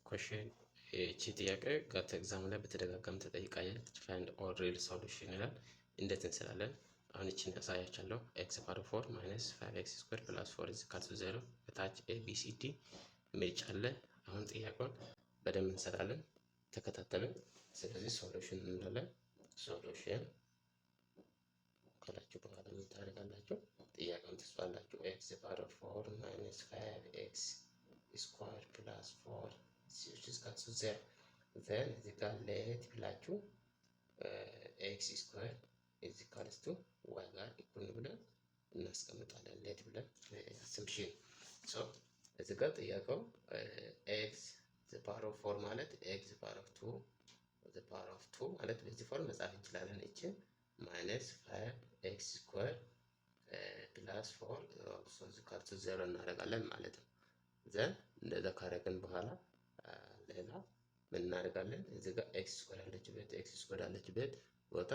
ኮሽን እቺ ጥያቄ ጋት ኤግዛም ላይ በተደጋጋሚ ተጠይቃለች። ፋይንድ ኦል ሪል ሶሉሽን ይላል። እንዴት እንሰራለን? አሁን እቺን ያሳያችኋለሁ። ኤክስ ፓወር 4 ማይነስ 5x ስኩዌር ፕላስ 4 ኢዝ ኢኳል ቱ 0 በታች ኤቢሲዲ ምርጫ አለ። አሁን ጥያቄውን በደንብ እንሰራለን። ተከታተልን። ስለዚህ ሶሉሽን እንላለን። ሶሉሽን ካላችሁ በኋላ ምን ታደርጋላችሁ? ጥያቄውን ትጽፋላችሁ። ኤክስ ፓወር 4 ማይነስ 5x ስኩዌር ፕላስ 4 which is equal to 0 then እዚህ ጋር ሌት ብላችሁ ኤክስ ስኩዌር is equals to y ጋር እኩል ብለን እናስቀምጣለን። ሌት ብለን አሰምሽን ሶ እዚህ ጋር ጥያቄው ኤክስ the power of 4 ማለት ኤክስ the power of 2 the power of 2 ማለት በዚህ ፎርም መጻፍ እንችላለን። እቺን ማይነስ 5x ስኩዌር ፕላስ 4 also is equal to 0 እናደርጋለን ማለት ነው። ዘን እንደዛ ካረግን በኋላ ሌላ ምን እናደርጋለን? እዚህ ጋር ኤክስ ስኩዌር አለችበት ቦታ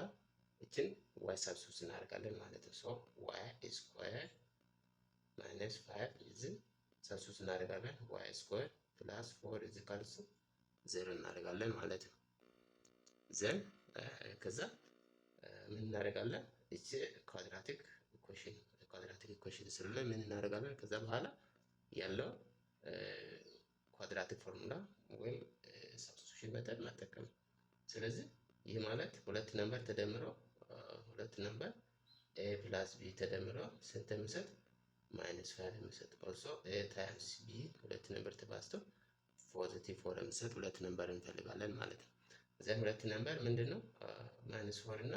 እችን ዋይ ሳብስቲቱት እናደርጋለን ማለት ነው። ሶ ዋይ ስኩዌር ማይነስ 5 እዚህ ሳብስቲቱት እናደርጋለን። ዋይ ስኩዌር ፕላስ 4 እዚህ ካልሱ 0 እናደርጋለን ማለት ነው። ዘን ከዛ ምን እናደርጋለን? እቺ ኳድራቲክ ኢኩዌሽን ስለሆነ ምን እናደርጋለን? ከዛ በኋላ ያለው ኳድራቲክ ፎርሙላ ወይም ሰብስቲቱሽን ሜተድ መጠቀም። ስለዚህ ይህ ማለት ሁለት ነምበር ተደምረው ሁለት ነምበር a ፕላስ b ተደምረው ስንት የሚሰጥ ማይነስ 5 የሚሰጥ ኦልሶ a ታይምስ b ሁለት ነምበር ተባዝተው ፖዚቲቭ 4 የሚሰጥ ሁለት ነምበር እንፈልጋለን ማለት ነው። እዚያ ሁለት ነምበር ምንድነው? ማይነስ 4 እና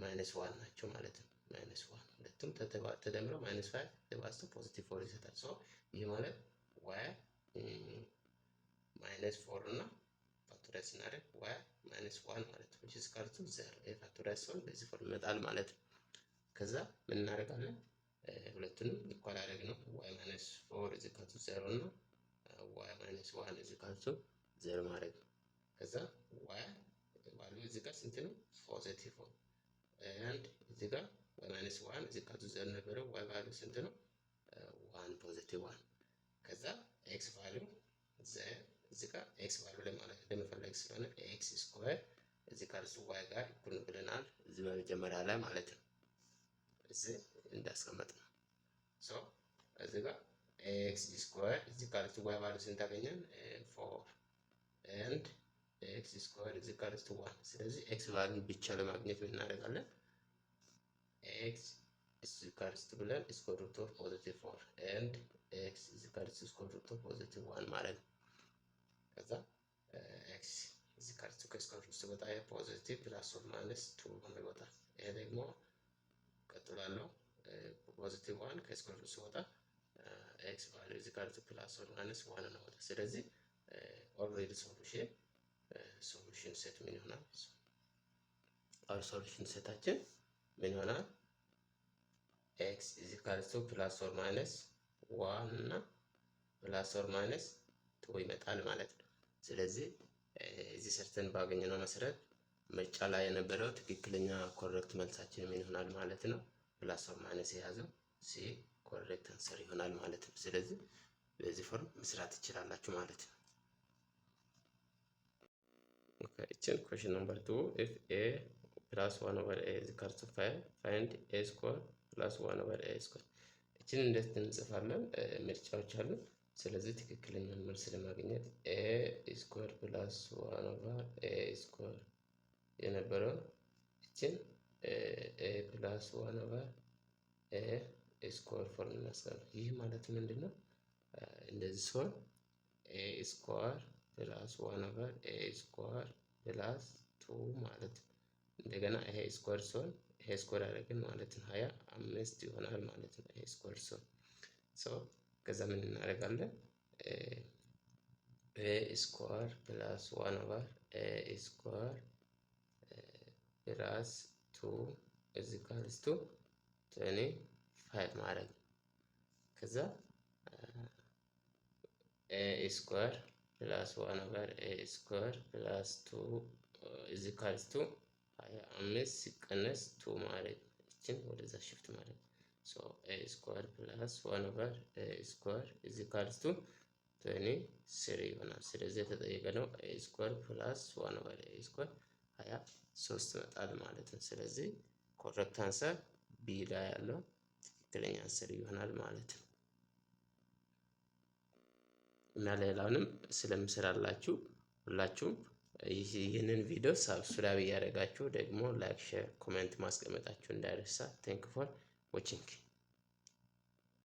ማይነስ 1 ናቸው ማለት ነው። ማይነስ 1 ሁለቱም ተደምረው ማይነስ 5 ተባዝተው ፖዚቲቭ 4 ይሰጣል። ሶ ይህ ማለት y ማይነስ 4 እና ፋክቶራይዝ ስናደርግ y ማይነስ 1 ማለት ነው። which is equal to 0 ፋክቶራይዝ ሲሆን በዚህ ፎርም ይመጣል ማለት ነው። ከዛ ምን እናደርጋለን? ሁለቱንም ኢኳል አደረግ ነው። y ማይነስ 4 is equal to 0 እና y ማይነስ 1 is equal to 0 ማድረግ ነው። ከዛ y ቫልዩ እዚህ ጋር ስንት ነው? ፖዚቲቭ ነው። and እዚህ ጋር y ማይነስ 1 is equal to 0 ነበረ። y ቫልዩ ስንት ነው? 1 ፖዚቲቭ 1 ከዛ x ቫልዩ እዚህ ጋር x ቫልዩ ለመፈለግ ስለሆነ x ስኩዌር እዚህ ጋር y ጋር እኩል ብለናል። እዚህ በመጀመሪያ ላይ ማለት ነው እዚህ እንዳስቀመጥ ነው። ሶ እዚህ ጋር x ስኩዌር እዚህ ጋር y ቫልዩ ስንት አገኘን? 4 and x ስኩዌር እዚህ ጋር 1 ስለዚህ x ቫልዩ ብቻ ለማግኘት ምን እናደርጋለን? x is equals to ብለን square root of positive 4 and x is equals to square root of positive 1 ማለት ነው። ከዛ x is equals to ከስኩዌር ሩት ሲወጣ ፖዚቲቭ ፕላስ ኦር ማይነስ 2 ሆኖ ይወጣል። ይሄ ደግሞ ቀጥላለሁ ፖዚቲቭ 1 ከስኩዌር ሩት ሲወጣ x value is equals to ፕላስ ኦር ማይነስ 1 ነው። ስለዚህ ኦልሬዲ ሶሉሽን ሴት ምን ይሆናል? አር ሶሉሽን ሴታችን ምን ይሆናል? x is equals to ፕላስ ኦር ማይነስ 1 እና ፕላስ ኦር ማይነስ 2 ይመጣል ማለት ነው። ስለዚህ እዚህ ሰርተን ባገኘነው መሰረት ምርጫ ላይ የነበረው ትክክለኛ ኮሬክት መልሳችን ምን ይሆናል ማለት ነው? ፕላስ ኦር ማይነስ የያዘው ሲ ኮሬክት አንሰር ይሆናል ማለት ነው። ስለዚህ በዚህ ፎርም መስራት ትችላላችሁ ማለት ነው። ኦኬ እቺን ኩዌሽን ነምበር 2 if a plus 1 over a is equal to 5 find a square plus 1 over a square እቺን እንዴት እንጽፋለን? ምርጫዎች አሉ። ስለዚህ ትክክለኛ መልስ ለማግኘት a square plus 1 over a square የነበረው እቺን a plus 1 over a square ፎርም እናስቀምጥ። ይህ ማለት ምንድነው? እንደዚህ ሲሆን a square ፕላስ 1 over a square ፕላስ 2 ማለት እንደገና ይሄ ስኩዌር ሲሆን ይሄ ስኩዌር አደረግን ማለት ነው 25 ይሆናል ማለት ነው። ይሄ ስኩዌር ሲሆን ሶ ከዛ ምን እናደርጋለን? a ስኩዌር ፕላስ 1 over a ስኩዌር ፕላስ 2 is equals to 25 ማለት ነው። ከዛ a ስኩዌር ፕላስ 1 over a ስኩዌር ፕላስ 2 is equals to 25 ሲቀነስ 2 ማለት እቺን ወደዛ ሽፍት ማለት ሶ a ስኩዌር ፕላስ 1 over a ስኩዌር is equals to 23 ይሆናል። ስለዚህ የተጠየቀው ኤ ስኩዌር ፕላስ 1 ኦቨር ኤ ስኩዌር 23 ይመጣል ማለት ነው። ስለዚህ ኮሬክት አንሰር ቢ ላይ ያለው ትክክለኛ አንሰር ይሆናል ማለት ነው። እና ሌላውንም ስለምሰራላችሁ ሁላችሁም ይህንን ቪዲዮ ሳብስክራይብ እያደረጋችሁ ደግሞ ላይክ፣ ሼር፣ ኮሜንት ማስቀመጣችሁ እንዳይረሳ። ቴንክ ፎር ዋቺንግ